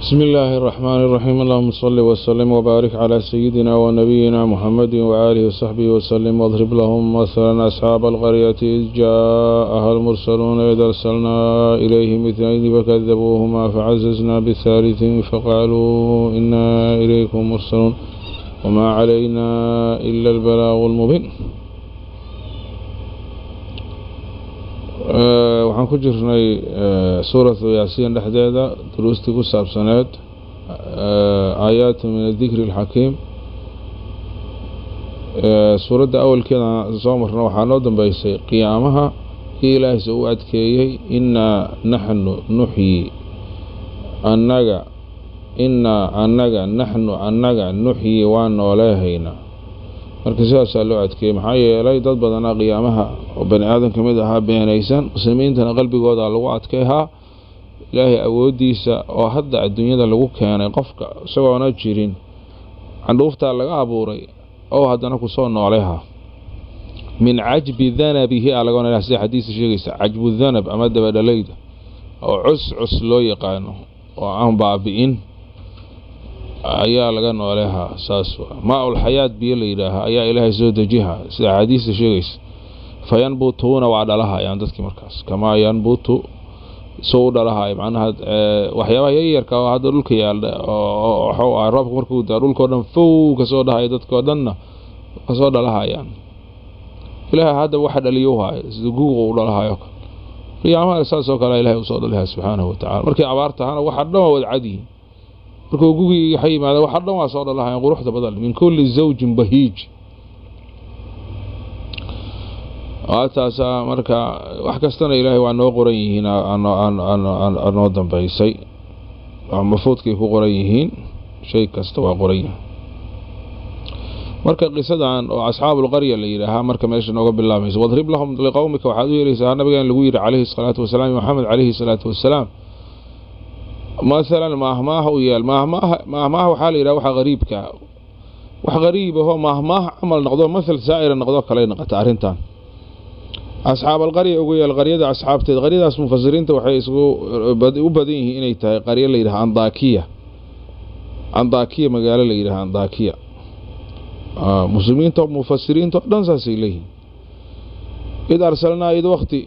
بسم الله الرحمن الرحيم اللهم صل وسلم وبارك على سيدنا ونبينا محمد وآله وصحبه وسلم واضرب لهم مثلا أصحاب القرية إذ جاءها المرسلون إذ أرسلنا إليهم اثنين فكذبوهما فعززنا بالثالث فقالوا إنا إليكم مرسلون وما علينا إلا البلاغ المبين. waxaan ku jirnay suuratu yaasiin dhexdeeda duruustii ku saabsaneed aayaat min adikri alxakiim. suuradda awalkeeda soo marna waxaa noo dambeysay qiyaamaha iyo ilaahayse u adkeeyey innaa naxnu nuxyi annaga nuxyi waan nooleehaynaa. marka sidaasaa loo adkeeyey maxaa yeelay dad badanaa qiyaamaha oo bani aadan ka mid ahaa beenaysan, muslimiintana qalbigooda lagu adkeehaa ilaahay awoodiisa oo hadda adduunyada lagu keenay qofka isagoona jirin candhuuftaa laga abuuray oo haddana kusoo nooleha min cajbi danabihi alagoona sida xadiisa sheegaysa cajbu danab ama dabadhalayda oo cus loo yaqaano oo aan baabi'in ayaa laga nooleehaa. saas maaul xayaat biyo la yidhaahaa ayaa ilaahay soo dejiha sida xadiista sheegaysa. fayanbutuuna waa dhalahayaan dadkii markaas kamaa yanbutu soo u dhalahay macnaha waxyaabaha yaryarka oo hadda dhulka yaalla oo waxuu ahay roobka markuu daa dhulkoo dhan fow kasoo dhahaya dadkoo dhanna kasoo dhalahayaan. ilaahay hadda waxa dhaliyo haayo sida guuqa u dhalahayo qiyaamaha saas oo kale ilaahay usoo dhalahay subxaanahu watacaala. markii abaar tahana waxa dhan waa wada cadiyiin, markuu gugii waxay yimaadeen waxa dhan waa soo dhalahayan quruxda badan min kulli zawjin bahiij. taasa marka wax kastana ilaahay waa noo qoran yihiin noo dambeysay mafuudkay ku qoran yihiin, shay kasta waa qoran yihiin. marka qisadan oo asxaabul qarya la yidhaahaa marka meesha nooga bilaabayso wadrib lahum liqawmika waxaad u yeelaysaa nabigan lagu yidhi calayhi salaatu wasalaam maxamed calayhi salaatu wasalaam maalan maahmaaha u yeel. maahmaaha waxaa la yidhaha waxa qariibka wax qariib ahoo maahmaaha camal noqdo mathal saa'ira noqdo kalay noqota arrintan. asxaab alqarya ugu yeel qaryada asxaabteed. qaryadaas mufasiriinta waxay u badan yihiin inay tahay qaryo la yidhaha andaakiya magaalo la yidhaha andaakiya. muslimiinta mufasiriinta dhan saasay leeyihiin. id arsalnaa id waqti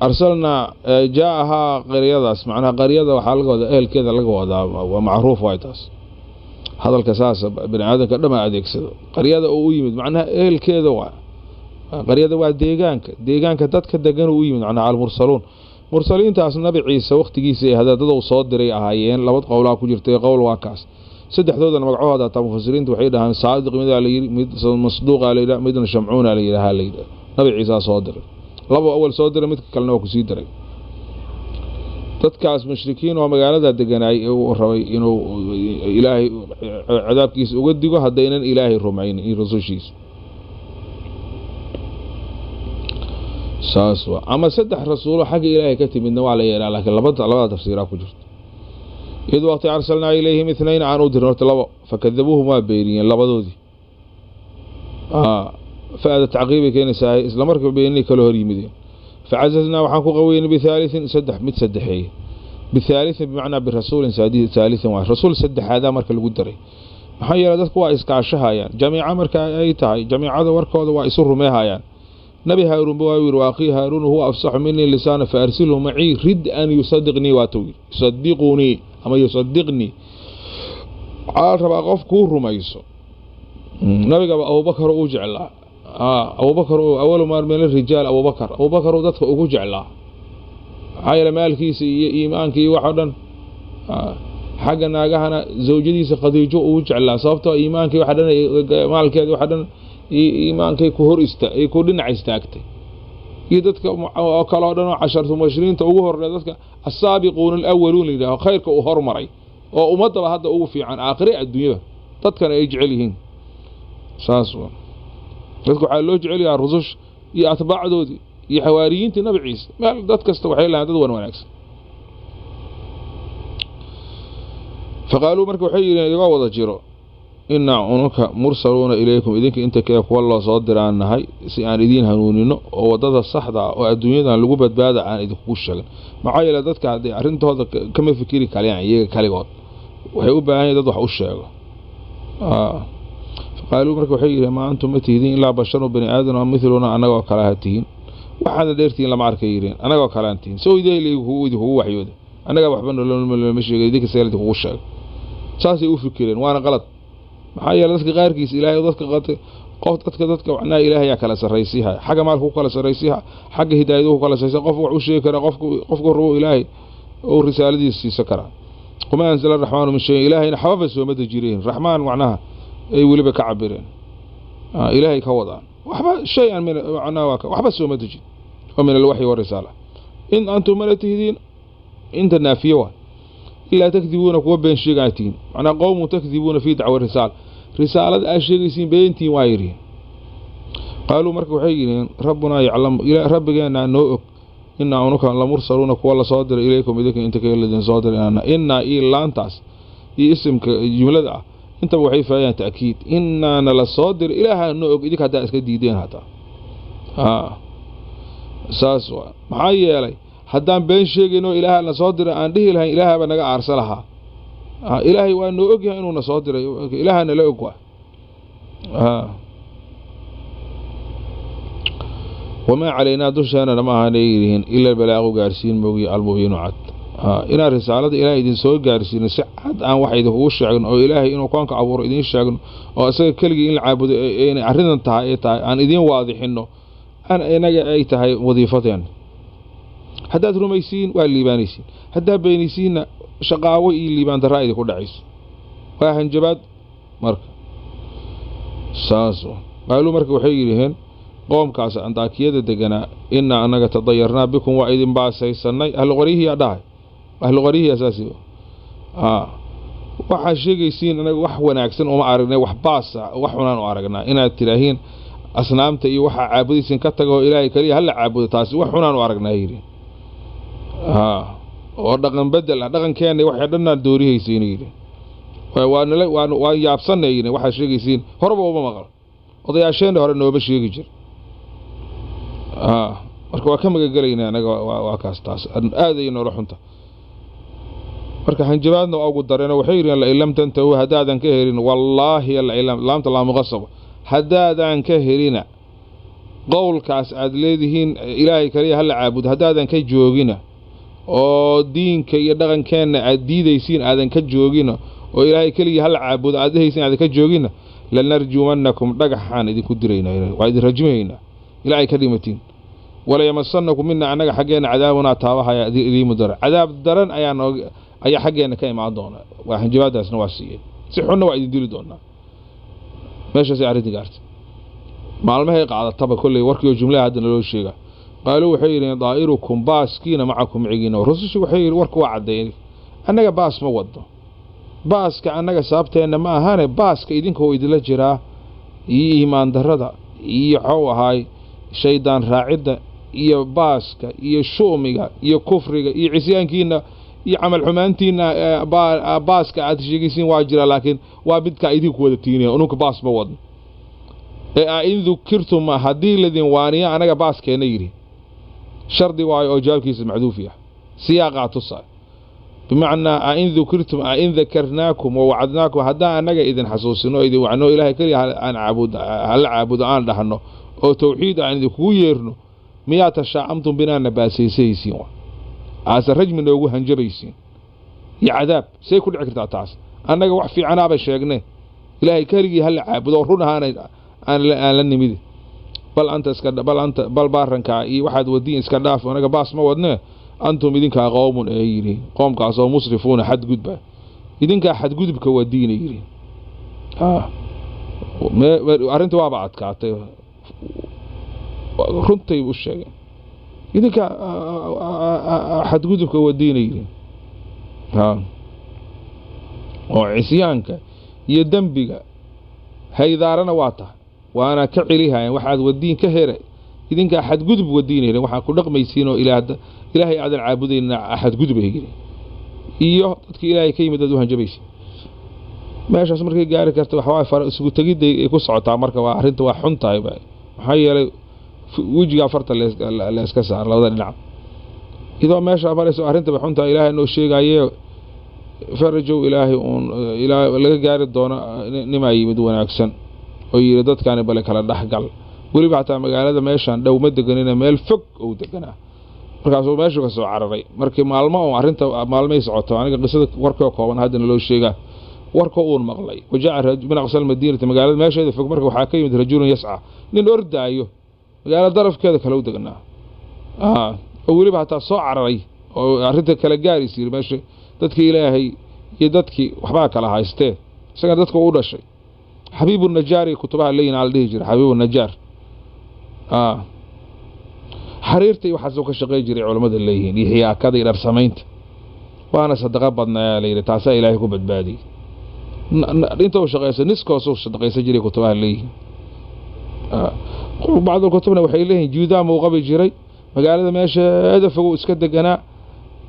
arsalnaa jaahaa qaryadaas macnaha qaryada waxaa laga wadaa ehelkeeda laga wadaa waa macruuf waay taas hadalka saasa bani aadamka dhama adeegsado. qaryada oo u yimid macnaha ehelkeeda waa qaryada waa deegaanka dadka degan u yimid macnaha almursaluun. mursaliintaas nabi ciise waqtigiisa ee hadaadada uu soo diray ahaayeen laba qowlaa ku jirtay. qowl waa kaas saddexdoodana magacooda taa mufasiriintu waxay dhahaan saadiq mid la yiri mid masduuqa la yiraahdo midna shamcuuna la yiraahdo nabi ciise soo diray. laba awal soo diray midka kalena waa ku sii diray. dadkaas mushrikiin oo magaalada deganay uu rabay inuu ilaahay cadaabkiisa uga digo hadaynan ilaahay rumayn in rasuushiisa saas waa ama saddex rasuulo xagga ilaahay ka timidna waa la yeeraa laakiin labada tafsiira ku jirto. id waqti arsalnaa ilayhim ithnayn aan u dirnay laba fakadabuuhuma beeriyeen labadoodii faada tacqiibi keenaysaa isla markii beenay kala hor yimideen. facazazna waxaan ku qaweynay biثالث saddex mid saddexeey biثالث bimacnaa birasuulin ثالث waa rasuul saddexaada marka lagu daray. maxaa yeelay dadku waa iskaashahayaan jamiica marka ay tahay jamiicada warkooda waa isu rumeeyayaan. nabi haaruun baa yiri waaqi haaruun huwa afsahu minni lisaana faarsilhu ma'i rid an yusaddiqni wa tusaddiquni ama yusaddiqni raba qof ku rumayso. nabiga Abubakar uu jeclaa Abubakar awal maar meel rijaal Abubakar dadka ugu jeclaa hayla maalkiisa iyo iimaanka iyo waxa dhan xaga naagahana zawjadiisa Khadiijo uu jeclaa sababtoo iimaanka waxa dhan maalkeeda waxa dhan iimaankay ku hor ay ku dhinac istaagtay. iyo dadka oo kala dhan 10 mubashiriinta ugu horeeyay dadka as-saabiquun al-awwaluun ilaa khayrka u hormaray oo ummadaba hadda ugu fiican aakhiri adduunyada dadkan ay jecel yihiin. saas waa dadku waxa loo jecel yahay rusush iyo atbaacdoodii iyo xawaariyiinta nabi ciise meel dad kasta waxay lahayd dad wanaagsan. faqaaluu marka waxay yiraahdeen iga wada jiro إنا أنك مرسلون إليكم إذنك إنت كيف والله صادر عن نهي سيان إذين هنونينو ووضد الصحدة والدنيا دان لقوبة بعد عن إذن كوشك معايا لدتك عرنت هذا كم فكري كالي يعني يجي كاليغوت وحيوبة يعني دادوح أشياء فقالوا مركوا حيري ما أنتم متهدين إلا بشر بني آدم ومثلنا أنا وكلاهتين وحنا ديرتين لما عركيرين أنا وكلانتين سوي ده اللي هو وحيود أنا قاعد بحبنا لون مش يديك السيارة تخوشها ساسي أفكرين وأنا غلط maxaa dadka qaarkiis ilaahay dadka dadka waxna ilaahay ya kala sareysiha xaga maalku kala sareysiha xaga hidaayadu kala sareysiha qof wax u sheegi kara qofku roo ilaahay oo risaaladiisa siisa kara kuma anzal ar-rahmaan min shay ilaahayna xababa soo mada jireen rahmaan macnaha ay waliba ka cabireen ilaahay ka wadaan waxba shay aan min macnaha waxba soo mada jir oo min al-wahyi wa risala in antum la tahdin inta naafiya إلا تكذبون كوا بين شيغاتين أنا قوم تكذبون في دعوة رسالة أشيغيسين بينتي وايرين قالوا مركوا حيين ربنا يعلم إلى ربنا نوء إنا أنك لمرسلون كوا صادر إليكم إذا أنت كالذين صادر إنا لانتاس اسم جملة أنت وحي فيها تأكيد إنا لصادر إلى نوء إذا كدا اسكديدين هذا ساسوا معايا لي haddaan been sheegayno ilaaha na soo diray aan dhihi lahayn ilaaha ba naga aarsalaha ilaahay waa noo og yahay inuu na soo diray ilaaha na la og waa wama calayna dushaana ma ahaanayeen illa balaagu gaarsiin moogi almubiinu cad ina risaalada ilaahay idin soo gaarsiin si cad aan wax idin ugu sheegin oo ilaahay inuu koonka abuuro idin sheegin oo asaga kaliya in la caabudo ee arrintan tahay aan idin waadixino aan inaga ay tahay wadiifadeen haddaad rumaysiin waa liibaanaysiin haddaad beenaysiinna shaqaawo iyo liibaan darraa idinku dhacayso waa hanjabaad marka saaso qaaluu marka waxay yidhaheen qoomkaas antaakiyada deganaa inaa annaga tadayarnaa bikum waa idin baasaysanay ahluqarihiyaa dhahay ahluqarihi asaasi waxaa sheegaysiin anaga wax wanaagsan uma aragnay wax baasa wax xunaan u aragnaa inaad tidhaahiin asnaamta iyo waxaa caabudaysiin ka tago ilaahay kaliya hala caabudo taasi wax xunaan u aragnaa yidhi oo dhaqan bedel dhaqankeena waxay dhanaan doorihaysiin yiri waa yaabsanayeen waxa sheegaysiin horba uma maqal odayaasheen hore nooba sheegi jir marka waa ka magagalaynaa anaga waa kaas taas aad ay noo xunta marka hanjabaadna ugu dareeno waxay yireen la ilam tantahu hadaadan ka herin wallahi la ilam laamta la muqassab hadaadan ka herina qowlkaas aad leedihiin ilaahay kaliya hal caabud hadaadan ka joogina oo diinka iyo dhaqankeena aad diidaysiin aadan ka joogina oo ilaahay kaliya hal caabudo aad haysiin aadan ka joogina lanarjumannakum dhagaxaan idinku diraynaa waa idin rajmayna ilaahay ka dhimatiin wala yamassannakum minna anaga xageena cadaabuna taabahaya idin mudar cadaab daran ayaa xageena ka imaan doona waa hanjabaadaasna waa siiyay si xunna waa idin dili doona meesha si arinta gaartay maalmahay qaadataba kulli warkiyo jumlaha hadda loo sheega قالوا وحيرين ضائركم باسكين معكم عيقين ورسوش وحير وركوا عدين أنك باس ما وضو باسك أنك سابتين ما هاني باسك إذنكو إذن لجرا إيمان دردا إيحو هاي شيطان راعدة إيه باسك إيه شوميغا إيه كفريغا إيه عسيان كينا إيه عمل حمانتين باسك عدشيكيسين واجرا لكن وابدك إذنكو ودتيني أنك باس ما وضو إن ذكرتم ما هدي الذين وانيا أنك باسك نيري شرطي واي او جواب كيس محذوفيه سياقات تصا بمعنى ان ذكرتم ان ذكرناكم ووعدناكم هدا انغا اذن حسوسنو ايدي وعنو الهي كلي ان عابد ان دحنو او توحيد ان كو ييرنو ميا تشاعمتم بنا نباسيسيسين عاس رجم نوغو هنجبيسين يا عذاب سي كل عكرتا تاس انغا wax fiican aba sheegnay ilaahay kaliya hal caabudo runahaana aan la nimid بل أنت بل بارنكا إيه واحد ودين إسكنداف وأنا باس ما ودنا أنتم إذنك قوم إيري قوم كاسو مصرفون حد جدبه إذنك حد جدبك ودين إيري ما أرنت وابعد كاتي رنتي وشيء إذنك حد جدبك ودين إيري وعصيانك يدنبك هاي دارنا واطه وانا كعليها يعني واحد ودين كهره إذن كأحد قدب ودينه واحد كل رقم يسينه إلهي عاد العابدين أحد قدب هيجري إياه تذكر إلهي كي مددوها جبيسي meeshaas markay gaari karto waxa far isugu tagiday ay ku socotaa marka waa arinta waa xun tahay maxaa yeelay wajiga farta la iska saar labada dhinac idoo meesha marayso arinta ba xun tahay ilaahay noo sheegayo farajow ilaahay laga gaari doono nima yimid wanaagsan oo yiri dadkaan bale kala dhaxgal waliba taa magaalada meeshan dhow ma deganina meel fog oo deganaa markaas oo meesha ka soo cararay markii maalmo oo arinta maalmay socoto aniga qisada warka kooban hadana loo sheegaa warka uu maqlay wajaa min aqsal madiinada magaalada meesheeda fog marka waxa ka yimid rajulun yas'a nin ordaayo magaalada darafkeeda kala u deganaa oo waliba taa soo cararay oo arinta kala gaarisiir meesha dadkii ilaahay iyo dadkii waxba kala haystee isaga dadka uu dhashay xabiibu najaari kutubaha leeyna al dhigi jiray xabiibu najaar xariirtay waxa soo ka shaqeey jiray culimada leeyihiin iyo xiyaakada iyo sameynta waana sadaqa badnaa leeyahay taasa ilaahay ku badbaadiyay inta uu shaqeeyay niskoo soo shaqeeyay jiray kutubaha leeyihiin baadul kutubna waxay leeyihiin juudaam uu qabi jiray magaalada meesha fogo iska deganaa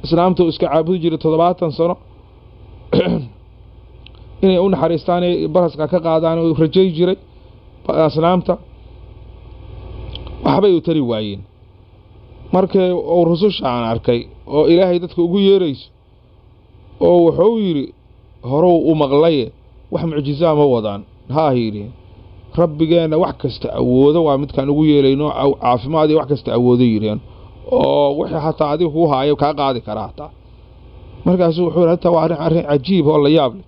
islaamtu iska caabudi jiray 70 sano inay u naxariistaan baraska ka qaadaan oo rajay jiray islaamta waxbay u tari waayeen markay oo rususha aan arkay oo ilaahay dadka ugu yeerayso oo wuxuu yiri hore u maqlay wax mucjiza ma wadaan ha yiri rabbigeena wax kasta awoodo waa midkaan ugu yeelayno caafimaad iyo wax kasta awoodo yireen oo wixii hataa adigu ku haayo ka qaadi kara hataa markaas wuxuu hataa waa arrin cajiib oo la yaab leh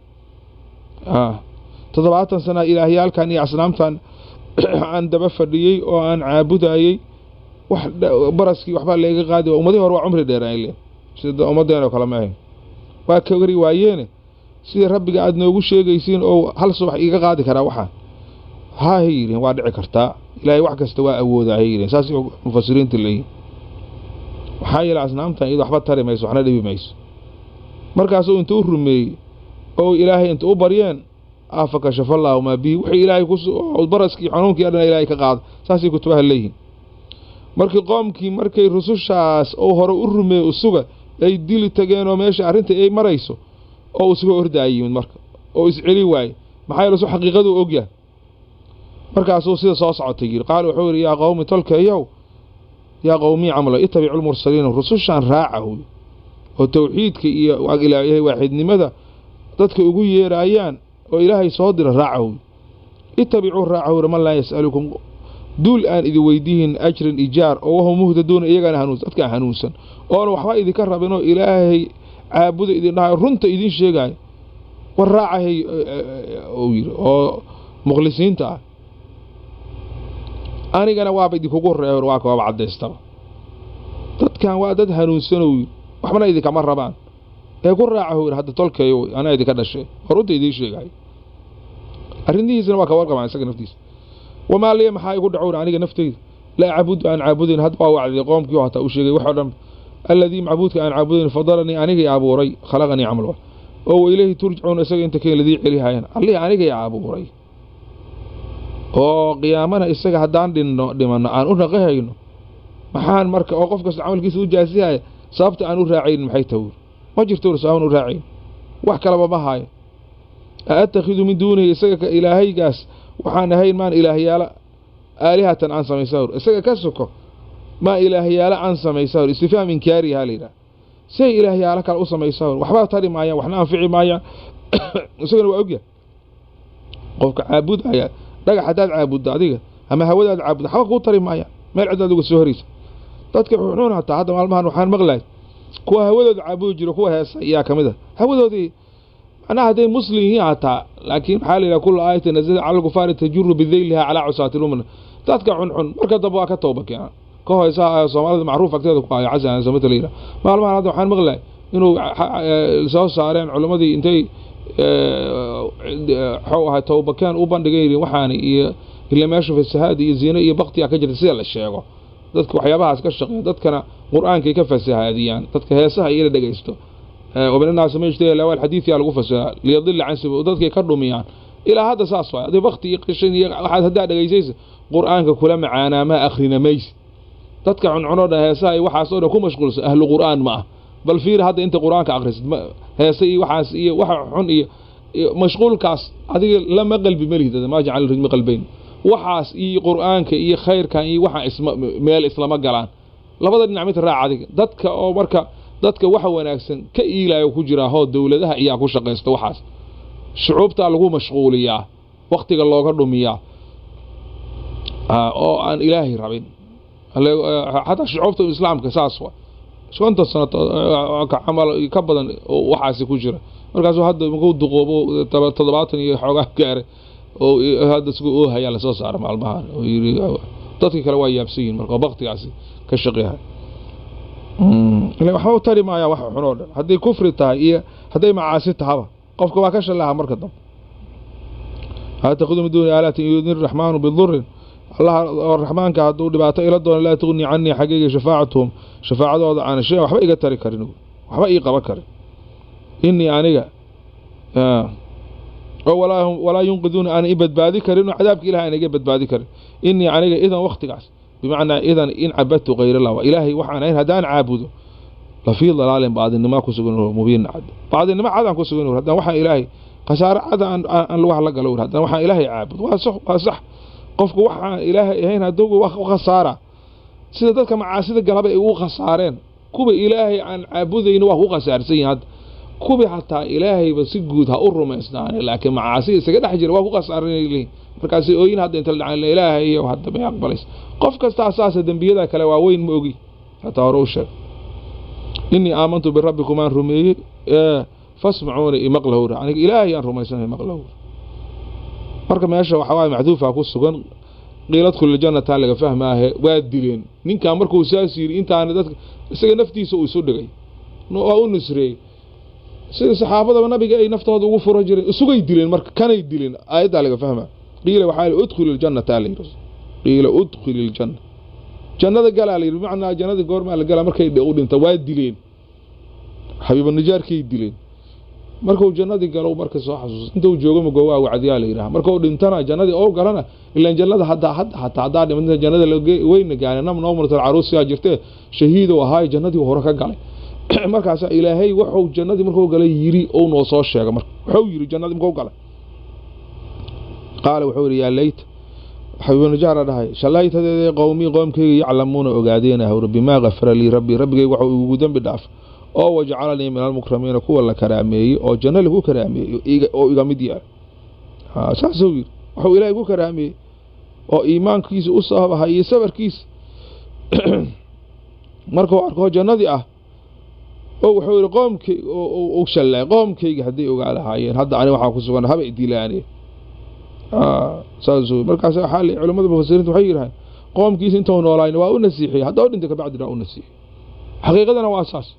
70 sano ilaahiyalkan iyo asnaamtan aan daba fadhiyay oo aan caabudayay wax baraski waxba leega qaadi ummadii hore waa umri dheeraayeen sida ummadeena kala ma ahayn waa ka gari waayeen sida rabbiga aad noogu sheegaysiin oo hal subax iga qaadi kara waxa ha yireen waa dhici kartaa ilaahay wax kasta waa awoodaa yireen saasi mufassiriinta leeyihiin waxa yeelay asnaamtan iyada waxba tari mayso waxna dhibi mayso markaas uu intuu rumeeyay oo ilaahay intuu baryeen afaka shafallahu ma bi wixii ilaahay ku baraski xanuunkii adana ilaahay ka qaad saasi kutubaha leeyihiin markii qoomkii markay rusushaas oo hore u rumeeyay usuga ay dili tageen oo meesha arinta ay marayso oo usuga ordaayeen marka oo iscili waay maxay la soo xaqiiqadu ogyaa markaas uu sida soo socotay yiri qaal wuxuu yiri yaa qawmi talkayow yaa qawmi amla ittabi'ul mursaliin rusushan raacahu oo tawxiidka iyo ilaahay waahidnimada dadka ugu yeerayaan oo ilaahay soo dira raacahu ittabi'u raacahu man la yas'alukum dul aan idin weydiin ajrin ijaar oo waxa muhdadoon iyagana hanuun dadka hanuunsan oo waxba idin ka rabino ilaahay caabudo idin dhahay runta idin sheegay war raacahay oo yiri oo muqlisiinta anigana waa bidi kugu reeyo waa ka cadeystaba dadkan waa dad hanuunsan oo waxbana idin kama rabaan ee ku raacahu hadda tolkayo ana idin ka dhashay runta idin sheegay arrintiisna waa ka warqabaan isaga naftiisa وما لي ما حيقول دعور عنيق نفتي لا عبود أن عابدين هذا وعد قوم كيو حتى وشيء وحرم الذي معبودك أن عابدين فضلني عنيق يا أبو ري خلقني عمله أو إليه ترجعون أسأل أنت كي الذي عليها يعني الله عنيق يا أبو ري أو قيامنا إسقى هدان دمنا أن أنا غيره محان مرك أوقف كسر عمل كيسو جازيها صابت أن راعين محيتور ما جرتور ساون راعين وحكى لبا هاي أتخذ من دونه إسقى إلهي جاس waxaan ahayn maan ilaahiyaala aalihatan aan sameeyay isaga ka soko ma ilaahiyaala aan sameeyay istifaam inkaari halina say ilaahiyaala kala u sameeyay waxba tari maaya waxna anfici maaya isagana waa ogya qofka caabudaya dhaga hadaad caabudda adiga ama hawadaad caabudda xaq ku tari maaya meel cid aad uga soo horeysa dadka xunuun hata hada maalmahan waxaan maqlay kuwa hawadooda caabudi jiro kuwa heesa ayaa kamida hawadoodii أنا هذي مسلمين عتا لكن حالي كل آية نزل على الكفار تجر بذيلها على عصاة الأمم تذكر عن مركز ضبوا كتوبك يعني كهو يسا صومال معروف أكتر قاعد عزة عن زمت الليلة ما هذا حان مغلى إنه لسوا صارين علماء دي أنتي حوها توبة كان أوبان دقيري وحاني اللي ما يشوف السهادي الزينة بقتي أكجر تسير الشيء تذكر حيابها سكشق تذكر قرآن كي كفى السهادي يعني تذكر هيسها إلى دقيستو ومن الناس ما يشتهي الأول حديث يا الغفص ليضل عن سبيل وضدك يكرم يعني إلى هذا ساسوا هذا وقتي يقشن واحد هدا دقيسيس قرآن كل معانا ما أخرنا ميس تذكر عن عنوده هساي وحاسوده كم مشغول أهل القرآن معه بل فير هذا أنت قرآن كأخرس هساي وحاس وحن مشغول كاس هذه لما قلبي مليء ما جعل الرجم قلبين وحاس إي قرآنك إي خير كان إي وحى اسم مال إسلام قالان لبضل نعمة الراعي هذه ضدك أو مركا ضدك وحى وناكسن كإيلا يكجرا هو الدولة ده إياك وشقيست وحاس شعوب تعلقوا مشغولية وقت الله قدهم إياه أو عن إلهي ربين حتى شعوب الإسلام كساسوا شو أنت السنة كعمل كبدا وحاسي كجرا مركزوا هذا مقود دقوبه تضباطني حوجه كاره أو هذا سقوه هي على أساس على مع البحر ويري تطيك الواي يابسين مركب بقتي عسي كشقيها لو حاول تري معي واحد حنود هذه كفر تاعي هذه معاصي تهابا قفك ما كش الله مركب هذا تأخذ من دون آلات يدين الرحمن بالضر الله الرحمن كهدو دبعته إلى الدون لا تغني عني حقيقة شفاعتهم شفاعة عن الشيء وحبا يقتري كرنو وحبا يقبا كرن إني أنيقا ولا ينقذون أن إبد بادي كرن عذابك إله أن إبد بادي كرن إني أنيقا إذن وقت قاس بمعنى إذن إن عبدت غير الله وإلهي وحانا إن هدان عابده لفي ضلال بعض إنما كسجنه مبين عد بعض إنما عد عن كسجنه هدان وحا إلهي خسار عد عن الوحى لقلور هدان وحا إلهي عابد وصح qofku waxa ilaahay ahayn haduu wax khasaara sida dadka macaasida galaba ay u khasaareen kuba ilaahay aan caabudayna wax u khasaarsan yahay kuba hatta ilaahay ba si guud ha u rumaysnaan laakiin macaasida isaga dhax jira wax u khasaaranayeen markaas ooyin hadda inta la ilaahay iyo hadda ma aqbalays qof kasta asaasa dambiyada kale waa weyn ma ogi hatta roosha inni aamantu bi rabbikum an rumiyi fasma'uni imaqlahu aniga ilaahay aan rumaysanahay imaqlahu marka meesha waxa way macduufa ku sugan qeelad kullu jannata laga fahmaahe waa dileen ninka markuu saasiir intaan dadka isaga naftiisa uu soo dhigay oo uu nusreey sida saxaabada nabiga ay naftooda ugu furo jireen isugay dileen marka kanay dileen aayada laga fahmaa qeela waxa ay udkhul jannata alayhi qeela udkhul janna jannada galaalay macna jannada goorma la gala markay u dhinta waa dileen habiiban nijaarkii dileen markuu jannadii galo marka soo xasuus intuu joogo ma goowa wacdiyaa la yiraahdo markuu dhintana jannadii oo galana ilaa jannada hadda dhimanada jannada weyn gaarana noo martay aroos yaa jirtay shahiid oo ahaa jannadii hore ka galay markaas ilaahay wuxuu jannadii markuu galay yiri oo noo soo sheegay marka wuxuu yiri jannadii markuu galay qaal wuxuu yiri yaa layt حبيبنا جارة هاي شلايت هذا قومكي يعلمون أجادين هو ربي ما غفر لي ربي وجودن بدافع أو وجعلني من المكرمين كوا الله كرامي أو جنة له كرامي أو إيجامديا ساسوير هو إلهي هو كرامي أو إيمان كيس أصحاب هاي سبر كيس مركو جنة دي أو حول قومكي أو شلا قومكي هدي وقال هاي هذا أنا وحاكو سكان هبي ديلاني ساسوير مركز حالي علماء المفسرين تحيرها قومكيس أنتوا نوراين وأو نسيحي هذا أول أنتك بعد أو نسيحي حقيقة أنا وأساس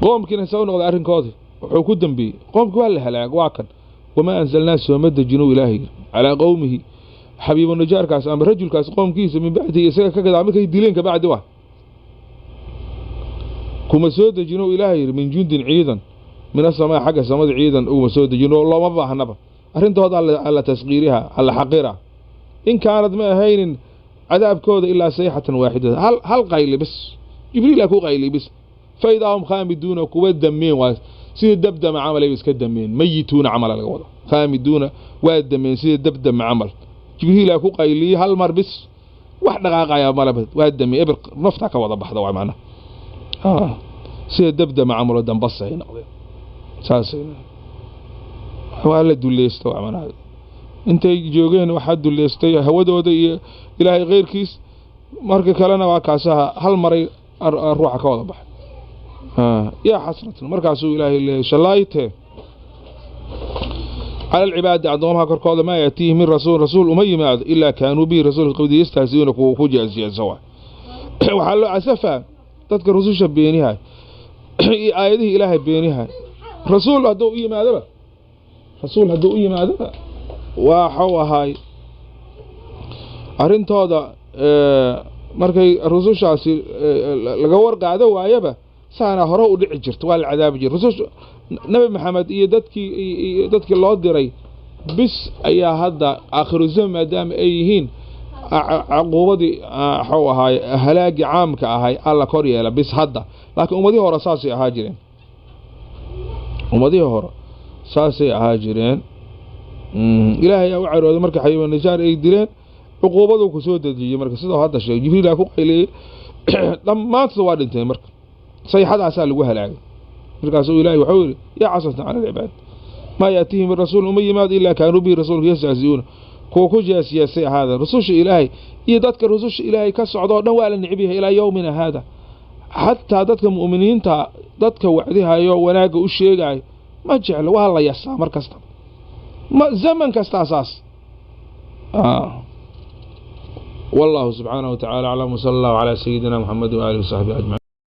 قومك نسوي نقضي أرين كاضي وحكودن بي قومك ولا هلاك واكن وما أنزلنا سومد الجنو إلهي على قومه حبيب النجار كاس أمر رجل كاس قوم كيس من بعده يسير كذا عمك يدلين كبعد واحد كما سود الجنو إلهي من جند عيدا من السماء حق السماء عيدا ومسود الجنو الله ما باه نبا أرنت هذا على تسغيرها على حقيرها إن كانت ما هين عذاب كود إلا صيحة واحدة هل قايل بس جبريل أكو قايلي بس فإذا هم خامدون وكوات دمين سيد دبدم عمل بس كدمين ميتون عمل الغوضة خامدون واد دمين سيد دبدم عمل جبريل أكو قايلي هل مر بس واحد دقاقة يا مال واد دمين إبر نفتح كوضة بحضة وعمانا سيد دبدم عمل ودم بصة هنا ساسين وقال دوليستو عمانا انت جوغين واحد دوليستو هودا ودا إلهي غير كيس marka kalena waa kaasaha hal maray ruuxa ka wada baxay يا حسرة مركز إلهي شلايته على العباد عندهم هكذا ما يأتيه من رسول أمي ما إلا كانوا به رسول القودي يستهزئون وكوجع الزوا وحلو عسفا تذكر رسول شبينها آياته إلهي بينها رسول هدو إيه ماذا رسول هدو إيه ماذا وحوا هاي أرنت هذا markay rusushaasi laga warqaado waayaba saana hore u dhici jirto wal cadaab jir rusul nabi maxamed iyo dadkii loo diray bis ayaa hadda aakhiru zaman maadaama ay yihiin عقوبتي حو هاي هلاقي عام كهاي الله كوريا bis hadda laakiin ummadii hore saasi ahaa jireen ummadihii hore saasay ahaa jireen ilaahay yaa u carooday marka xayawaan nijaar ay dileen cuquubadu ku soo dejiyay marka sidoo hadda sheegay jibriil ku qayliyay dhammaantood waa dhinteen marka sayxadaasaa lagu halaagay markaasuu ilaahay wuxuu yidhi yaa casasna cala alcibaad maa yaatihim rasuul uma yimaad ilaa kaanuu bihi rasuulka yastahzi'uuna kuwa ku jeesiyeesay ahaadeen rususha ilaahay iyo dadka rususha ilaahay ka socdoo dhan waa la necb yahay ilaa yowmina haada xataa dadka mu'miniinta dadka wacdihayo wanaagga u sheegayo ma jeclo waa la yasaa mar kasta zaman kasta asaas والله سبحانه وتعالى أعلم وصلى الله على سيدنا محمد وآله وصحبه أجمعين.